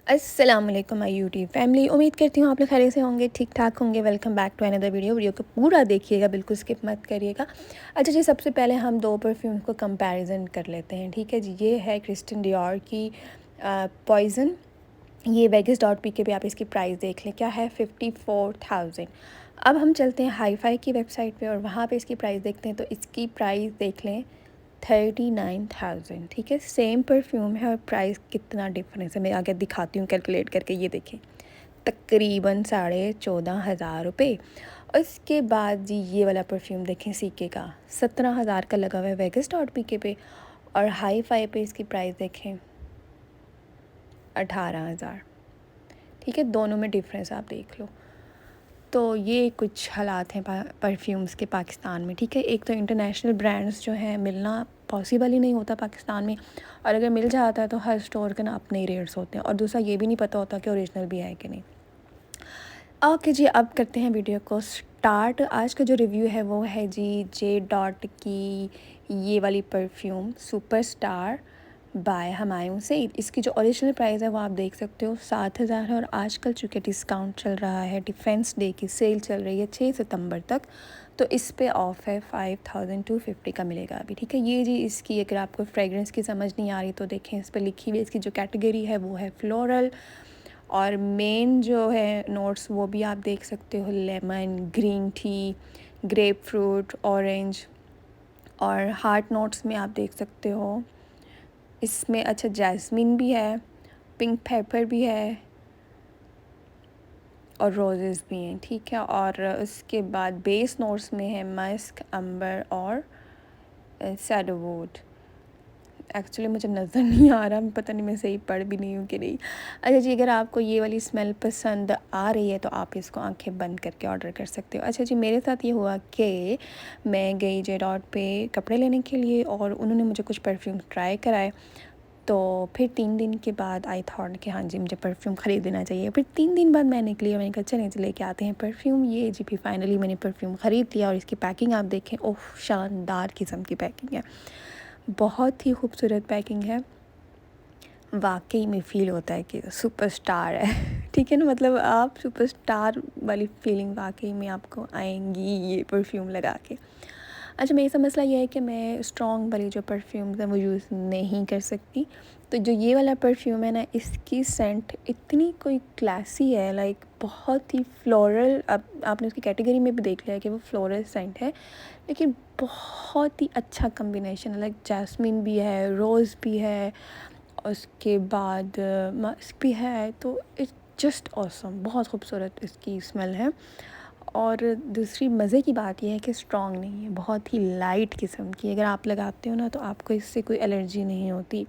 अस्सलाम वालेकुम my YouTube family. उम्मीद करती हूँ आप लोग खैरियत से होंगे, ठीक ठाक होंगे। Welcome back to another video को पूरा देखिएगा, बिल्कुल स्किप मत करिएगा। अच्छा जी, सबसे पहले हम दो परफ्यूम को कंपैरिजन कर लेते हैं, ठीक है जी। ये है क्रिस्टियन डियोर की पॉइजन। ये वेगस डॉट पी के पे आप इसकी प्राइस देख लें, क्या है 54,000। अब हम चलते हैं हाई फाई की वेबसाइट पे और वहाँ पे इसकी प्राइस देखते हैं, तो इसकी प्राइस देख लें 39,000, ठीक है। सेम परफ्यूम है और प्राइस कितना डिफरेंस है मैं आगे दिखाती हूँ कैलकुलेट करके। ये देखें, तकरीबन 14,500 रुपये। और इसके बाद जी ये वाला परफ्यूम देखें, सीके का 17,000 का लगा हुआ है वेगस डॉट पी के पे, और हाई फाई पे इसकी प्राइस देखें 18,000, ठीक है। दोनों में डिफरेंस आप देख लो। तो ये कुछ हालात हैं परफ्यूम्स के पाकिस्तान में, ठीक है। एक तो इंटरनेशनल ब्रांड्स जो हैं मिलना पॉसिबल ही नहीं होता पाकिस्तान में, और अगर मिल जाता है तो हर स्टोर के ना अपने ही रेट्स होते हैं, और दूसरा ये भी नहीं पता होता कि ओरिजिनल भी है कि नहीं। ओके जी, अब करते हैं वीडियो को स्टार्ट। आज का जो रिव्यू है वो है जी जे डॉट की ये वाली परफ्यूम सुपरस्टार बाय हमायूं से। इसकी जो ओरिजिनल प्राइस है वो आप देख सकते हो 7,000 है, और आजकल चूँकि डिस्काउंट चल रहा है, डिफेंस डे की सेल चल रही है 6 सितंबर तक, तो इस पे ऑफ है 5,250 का मिलेगा अभी, ठीक है। ये जी इसकी, अगर आपको फ्रेगरेंस की समझ नहीं आ रही तो देखें, इस पर लिखी हुई इसकी जो कैटेगरी है वो है फ्लोरल, और मेन जो है नोट्स वो भी आप देख सकते हो, lemon, green tea, grep fruit, orange, और हार्ट नोट्स में आप देख सकते हो इसमें अच्छा जैस्मिन भी है, पिंक पेपर भी है, और रोजेस भी हैं, ठीक है। और उसके बाद बेस नोट्स में है मस्क, अंबर और सैडोवुड। एक्चुअली मुझे नज़र नहीं आ रहा, पता नहीं मैं सही पढ़ भी नहीं हूँ कि नहीं। अच्छा जी, अगर आपको ये वाली स्मेल पसंद आ रही है तो आप इसको आंखें बंद करके ऑर्डर कर सकते हो। अच्छा जी, मेरे साथ ये हुआ कि मैं गई जे डॉट पे कपड़े लेने के लिए, और उन्होंने मुझे कुछ परफ्यूम ट्राई कराए। तो फिर 3 दिन के बाद आई थॉट कि हाँ जी मुझे परफ्यूम ख़रीद लेना चाहिए। फिर 3 दिन बाद मैं निकली और मैंने कहा चलें लेके आते हैं परफ्यूम। ये जी फिर फाइनली मैंने परफ्यूम ख़रीद लिया, और इसकी पैकिंग आप देखें, ओह शानदार किस्म की पैकिंग है, बहुत ही खूबसूरत पैकिंग है। वाकई में फ़ील होता है कि सुपरस्टार है ठीक है ना, मतलब आप सुपरस्टार वाली फीलिंग वाकई में आपको आएंगी ये परफ्यूम लगा के। अच्छा, मेरा मसला ये है कि मैं स्ट्रॉन्ग वाली जो परफ्यूम्स हैं वो यूज़ नहीं कर सकती। तो जो ये वाला परफ्यूम है ना, इसकी सेंट इतनी कोई क्लासी है, लाइक बहुत ही फ्लोरल। अब आपने उसकी कैटेगरी में भी देख लिया कि वो फ्लोरल सेंट है, लेकिन बहुत ही अच्छा कम्बिनेशन है। लाइक जैस्मिन भी है, रोज़ भी है, उसके बाद मस्क भी है, तो इट्स जस्ट ऑसम। बहुत खूबसूरत इसकी स्मेल है। और दूसरी मज़े की बात यह है कि स्ट्रॉन्ग नहीं है, बहुत ही लाइट किस्म की। अगर आप लगाते हो ना तो आपको इससे कोई एलर्जी नहीं होती,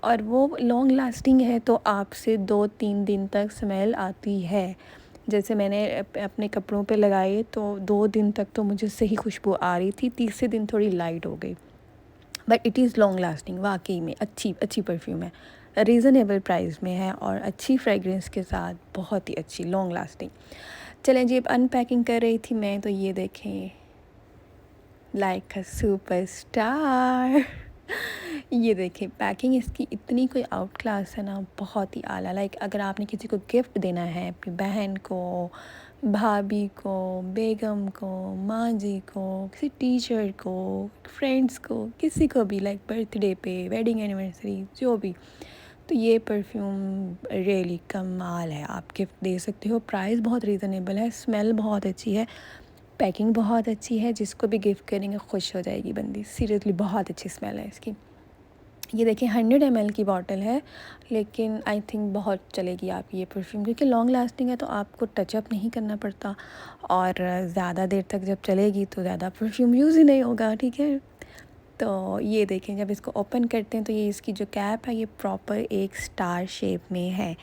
और वो लॉन्ग लास्टिंग है, तो आपसे 2-3 दिन तक स्मेल आती है। जैसे मैंने अपने कपड़ों पे लगाए तो 2 दिन तक तो मुझे सही खुशबू आ रही थी, तीसरे दिन थोड़ी लाइट हो गई। But it is long lasting, वाकई में अच्छी अच्छी परफ्यूम है, रीज़नेबल प्राइस में है, और अच्छी फ्रेगरेंस के साथ बहुत ही अच्छी लॉन्ग लास्टिंग। चलें जी, अब अनपैकिंग कर रही थी मैं, तो ये देखें, लाइक अ सुपरस्टार ये देखें, पैकिंग इसकी इतनी कोई आउट क्लास है ना, बहुत ही आला। लाइक अगर आपने किसी को गिफ्ट देना है, अपनी बहन को, भाभी को, बेगम को, माँ जी को, किसी टीचर को, फ्रेंड्स को, किसी को भी, लाइक बर्थडे पे, वेडिंग एनिवर्सरी, जो भी, तो ये परफ्यूम रियली कमाल है। आप गिफ्ट दे सकते हो, प्राइस बहुत रीज़नेबल है, स्मेल बहुत अच्छी है, पैकिंग बहुत अच्छी है, जिसको भी गिफ्ट करेंगे खुश हो जाएगी बंदी। सीरियसली बहुत अच्छी स्मेल है इसकी। ये देखिए 100 ml की बॉटल है, लेकिन आई थिंक बहुत चलेगी आप ये परफ्यूम, क्योंकि लॉन्ग लास्टिंग है, तो आपको टचअप नहीं करना पड़ता, और ज़्यादा देर तक जब चलेगी तो ज़्यादा परफ्यूम यूज़ ही नहीं होगा, ठीक है। तो ये देखें, जब इसको ओपन करते हैं तो ये इसकी जो कैप है ये प्रॉपर एक स्टार शेप में है।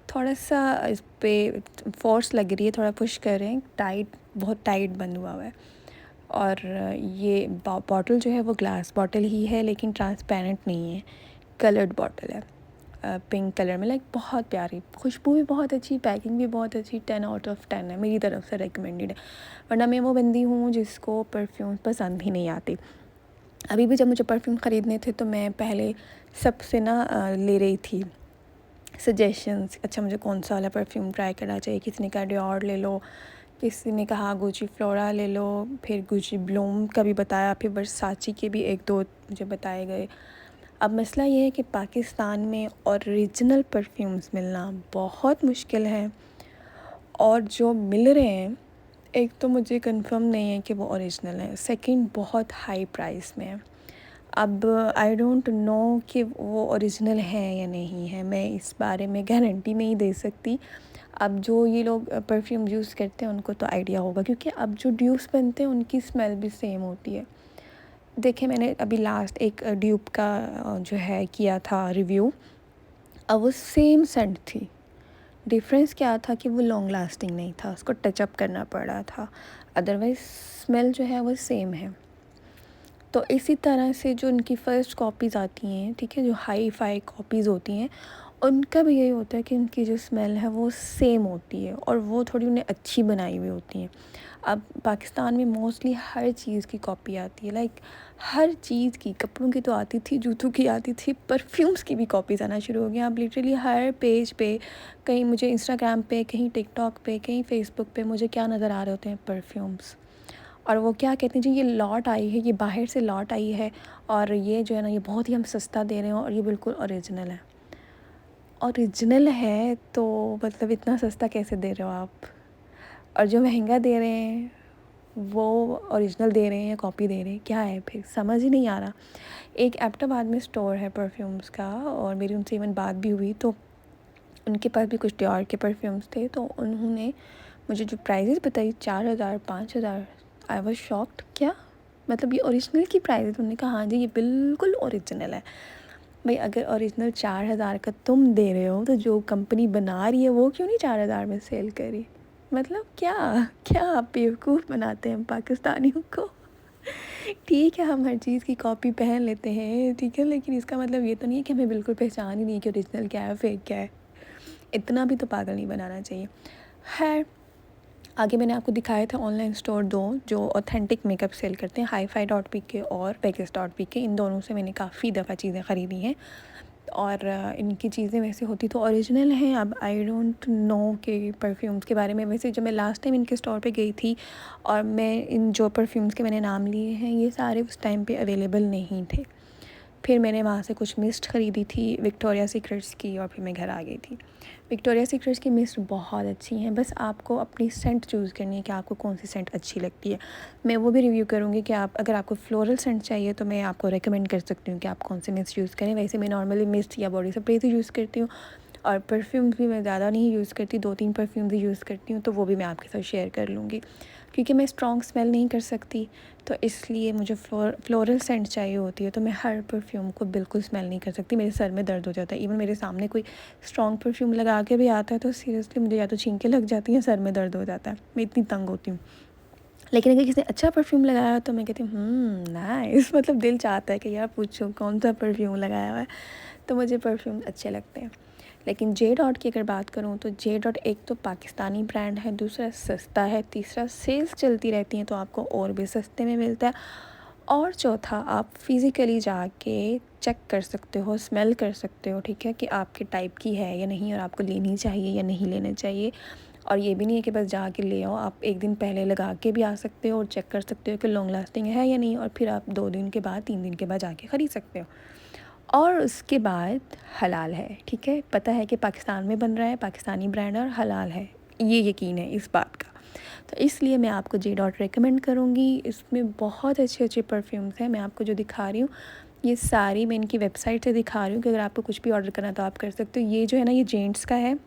थोड़ा सा इस पर फोर्स लग रही है, थोड़ा पुश करें, टाइट, बहुत टाइट बंद हुआ है। और ये बॉटल जो है वो ग्लास बॉटल ही है, लेकिन ट्रांसपेरेंट नहीं है, कलर्ड बॉटल है, पिंक कलर में। लाइक बहुत प्यारी, खुशबू भी बहुत अच्छी, पैकिंग भी बहुत अच्छी, 10 out of 10 है मेरी तरफ से रिकमेंडेड है। वरना मैं वो बंदी हूँ जिसको परफ्यूम पसंद ही नहीं आती। अभी भी जब मुझे परफ्यूम ख़रीदने थे तो मैं पहले सबसे ना ले रही थी सजेशंस, अच्छा मुझे कौन सा वाला परफ्यूम ट्राई करना चाहिए। किसी ने कहा डियोर ले लो, किसी ने कहा गुची फ्लोरा ले लो, फिर गुची ब्लूम का भी बताया, फिर वर्साची के भी एक दो मुझे बताए गए। अब मसला ये है कि पाकिस्तान में ओरिजिनल परफ्यूम्स मिलना बहुत मुश्किल है, और जो मिल रहे हैं, एक तो मुझे कंफर्म नहीं है कि वो ओरिजिनल है, सेकंड बहुत हाई प्राइस में है। अब आई डोंट नो कि वो ओरिजिनल है या नहीं है, मैं इस बारे में गारंटी नहीं दे सकती। अब जो ये लोग परफ्यूम यूज़ करते हैं उनको तो आइडिया होगा, क्योंकि अब जो ड्यूप्स बनते हैं उनकी स्मेल भी सेम होती है। देखिए मैंने अभी लास्ट एक ड्यूप का जो है किया था रिव्यू, अब वो सेम सेंट थी। डिफरेंस क्या था कि वो लॉन्ग लास्टिंग नहीं था, उसको टचअप करना पड़ रहा था, अदरवाइज़ स्मेल जो है वो सेम है। तो इसी तरह से जो उनकी फ़र्स्ट कॉपीज़ आती हैं, ठीक है, जो हाई फाई कॉपीज़ होती हैं, उनका भी यही होता है कि उनकी जो स्मेल है वो सेम होती है, और वो थोड़ी उन्हें अच्छी बनाई हुई होती हैं। अब पाकिस्तान में मोस्टली हर चीज़ की कॉपी आती है, लाइक हर चीज़ की, कपड़ों की तो आती थी, जूतों की आती थी, परफ्यूम्स की भी कॉपीज़ आना शुरू हो गई। अब लिटरली हर पेज पे, कहीं मुझे इंस्टाग्राम पे, कहीं टिकटॉक पे, कहीं फ़ेसबुक पे मुझे क्या नज़र आ रहे होते हैं, परफ्यूम्स। और वो क्या कहते हैं जी, ये लॉट आई है, ये बाहर से लॉट आई है, और ये जो है ना ये बहुत ही हम सस्ता दे रहे हैं, और ये बिल्कुल ओरिजिनल है। ओरिजिनल है तो मतलब इतना सस्ता कैसे दे रहे हो आप? और जो महंगा दे रहे हैं वो ओरिजिनल दे रहे हैं या कॉपी दे रहे हैं, क्या है फिर? समझ ही नहीं आ रहा। एक एबटाबाद में स्टोर है परफ्यूम्स का, और मेरी उनसे इवन बात भी हुई, तो उनके पास भी कुछ डियोर के परफ्यूम्स थे, तो उन्होंने मुझे जो प्राइजेस बताई, 4,000 5,000, आई वाज शॉक्ड। क्या मतलब ये ओरिजिनल की प्राइस है? तुमने कहा हाँ जी ये बिल्कुल ओरिजिनल है। भाई अगर ओरिजिनल 4,000 का तुम दे रहे हो, तो जो कंपनी बना रही है वो क्यों नहीं 4,000 में सेल करी? मतलब क्या क्या आप बेवकूफ़ बनाते हैं पाकिस्तानियों को। ठीक है हम हर चीज़ की कॉपी पहन लेते हैं, ठीक है, लेकिन इसका मतलब ये तो नहीं है कि हमें बिल्कुल पहचान ही नहीं है कि ओरिजिनल क्या है फेक क्या है। इतना भी तो पागल नहीं बनाना चाहिए। खैर, आगे मैंने आपको दिखाए थे ऑनलाइन स्टोर दो जो ऑथेंटिक मेकअप सेल करते हैं, hi-fi.pk और vegas.pk। इन दोनों से मैंने काफ़ी दफ़ा चीज़ें ख़रीदी हैं, और इनकी चीज़ें वैसे होती तो ओरिजिनल हैं। अब आई डोंट नो के परफ्यूम्स के बारे में। वैसे जब मैं लास्ट टाइम इनके स्टोर पे गई थी, और मैं इन जो परफ्यूम्स के मैंने नाम लिए हैं, ये सारे उस टाइम पे अवेलेबल नहीं थे। फिर मैंने वहाँ से कुछ मिस्ट ख़रीदी थी विक्टोरिया सीक्रेट्स की, और फिर मैं घर आ गई थी। विक्टोरिया सीक्रेट्स की मिस्ट बहुत अच्छी हैं, बस आपको अपनी सेंट चूज़ करनी है कि आपको कौन सी सेंट अच्छी लगती है। मैं वो भी रिव्यू करूँगी कि आप, अगर आपको फ्लोरल सेंट चाहिए तो मैं आपको रेकमेंड कर सकती हूँ कि आप कौन से मिस्ट यूज़ करें। वैसे मैं नॉर्मली मिस्ट या बॉडी स्प्रे ही यूज़ करती हूँ, और परफ्यूम्स भी मैं ज़्यादा नहीं यूज़ करती, 2-3 परफ्यूम्स ही यूज़ करती हूँ, तो वो भी मैं आपके साथ शेयर कर लूँगी। क्योंकि मैं स्ट्रॉन्ग स्मेल नहीं कर सकती, तो इसलिए मुझे फ्लोरल सेंट चाहिए होती है, तो मैं हर परफ्यूम को बिल्कुल स्मेल नहीं कर सकती, मेरे सर में दर्द हो जाता है। इवन मेरे सामने कोई स्ट्रॉन्ग परफ्यूम लगा के भी आता है तो सीरियसली मुझे या तो छींकें लग जाती हैं, सर में दर्द हो जाता है, मैं इतनी तंग होती हूँ। लेकिन अगर किसी ने अच्छा परफ्यूम लगाया तो मैं कहती हूँ नाइस, मतलब दिल चाहता है कि यार पूछो कौन सा परफ्यूम लगाया हुआ है। तो मुझे परफ्यूम अच्छे लगते हैं। लेकिन जे डॉट की अगर बात करूँ तो जे डॉट एक तो पाकिस्तानी ब्रांड है, दूसरा सस्ता है, तीसरा सेल्स चलती रहती हैं तो आपको और भी सस्ते में मिलता है, और चौथा आप फिज़िकली जाके चेक कर सकते हो, स्मेल कर सकते हो, ठीक है, कि आपके टाइप की है या नहीं, और आपको लेनी चाहिए या नहीं लेना चाहिए। और ये भी नहीं है कि बस जाके ले आओ, आप एक दिन पहले लगा के भी आ सकते हो और चेक कर सकते हो कि लॉन्ग लास्टिंग है या नहीं, और फिर आप 2 दिन के बाद 3 दिन के बाद जाके ख़रीद सकते हो। और उसके बाद हलाल है, ठीक है, पता है कि पाकिस्तान में बन रहा है, पाकिस्तानी ब्रांड, और हलाल है, ये यकीन है इस बात का। तो इसलिए मैं आपको जे डॉट रिकमेंड करूँगी। इसमें बहुत अच्छे अच्छे परफ्यूम्स हैं, मैं आपको जो दिखा रही हूँ ये सारी मैं इनकी वेबसाइट से दिखा रही हूँ कि अगर आपको कुछ भी ऑर्डर करना तो आप कर सकते हो। ये जो है ना ये जेंट्स का है,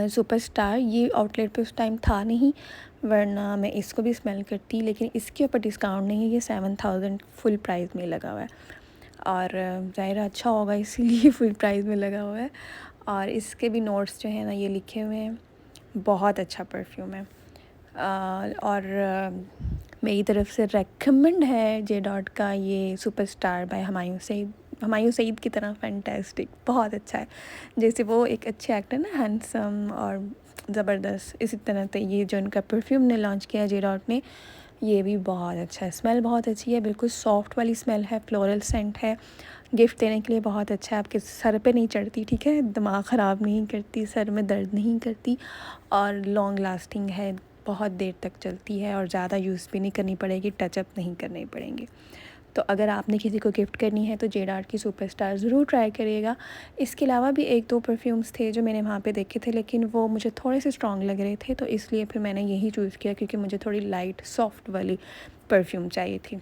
सुपरस्टार, ये आउटलेट पे उस टाइम था नहीं, वरना मैं इसको भी स्मेल करती, लेकिन इसके ऊपर डिस्काउंट नहीं है, ये 7,000 फुल प्राइस में लगा हुआ है, और ज़ाहिर अच्छा होगा इसीलिए फुल प्राइस में लगा हुआ है। और इसके भी नोट्स जो है ना ये लिखे हुए हैं, बहुत अच्छा परफ्यूम है। और मेरी तरफ से रेकमेंड है जे डॉट का ये सुपरस्टार बाय हुमायूं सईद। हुमायूं सईद की तरह फैंटास्टिक, बहुत अच्छा है। जैसे वो एक अच्छे एक्टर ना, हैंडसम और ज़बरदस्त, इसी तरह से ये जो उनका परफ्यूम ने लॉन्च किया जे डॉट ने, ये भी बहुत अच्छा है, स्मेल बहुत अच्छी है, बिल्कुल सॉफ्ट वाली स्मेल है, फ्लोरल सेंट है, गिफ्ट देने के लिए बहुत अच्छा है, आपके सर पे नहीं चढ़ती, ठीक है, दिमाग ख़राब नहीं करती, सर में दर्द नहीं करती और लॉन्ग लास्टिंग है, बहुत देर तक चलती है और ज़्यादा यूज़ भी नहीं करनी पड़ेगी, टचअप नहीं करने पड़ेंगे। तो अगर आपने किसी को गिफ्ट करनी है तो जेड आर्ट की सुपरस्टार ज़रूर ट्राई करिएगा। इसके अलावा भी 1-2 परफ्यूम्स थे जो मैंने वहाँ पे देखे थे, लेकिन वो मुझे थोड़े से स्ट्रॉन्ग लग रहे थे, तो इसलिए फिर मैंने यही चूज़ किया क्योंकि मुझे थोड़ी लाइट सॉफ्ट वाली परफ्यूम चाहिए थी।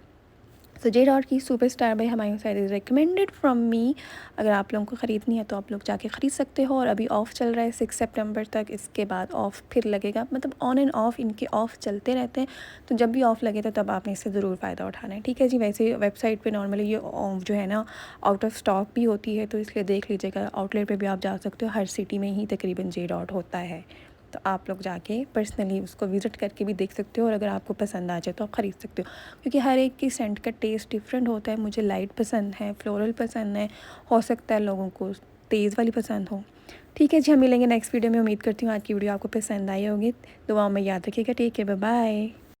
सो जेड आर्ट की superstar by Humayun Saeed is recommended from me. अगर आप लोगों को ख़रीदनी है तो आप लोग जाके ख़रीद सकते हो, और अभी ऑफ़ चल रहा है 6 सितंबर तक। इसके बाद ऑफ़ फिर लगेगा, मतलब ऑन एंड ऑफ़ इनके ऑफ़ चलते रहते हैं, तो जब भी ऑफ़ लगे तो तब आपने इससे ज़रूर फ़ायदा उठाना है, ठीक है जी। वैसे वेबसाइट पे नॉर्मली ये जो है ना आउट ऑफ स्टॉक भी होती है, तो इसलिए देख लीजिएगा। आउटलेट पे भी आप जा सकते हो, हर सिटी में ही तकरीबन जेड आर्ट होता है, तो आप लोग जाके पर्सनली उसको विज़िट करके भी देख सकते हो, और अगर आपको पसंद आ जाए तो आप ख़रीद सकते हो, क्योंकि हर एक की सेंट का टेस्ट डिफरेंट होता है। मुझे लाइट पसंद है, फ्लोरल पसंद है, हो सकता है लोगों को तेज़ वाली पसंद हो। ठीक है जी, हम मिलेंगे नेक्स्ट वीडियो में। उम्मीद करती हूँ आज की वीडियो आपको पसंद आई होगी। दुआओं में याद रखिएगा। Take care, bye bye.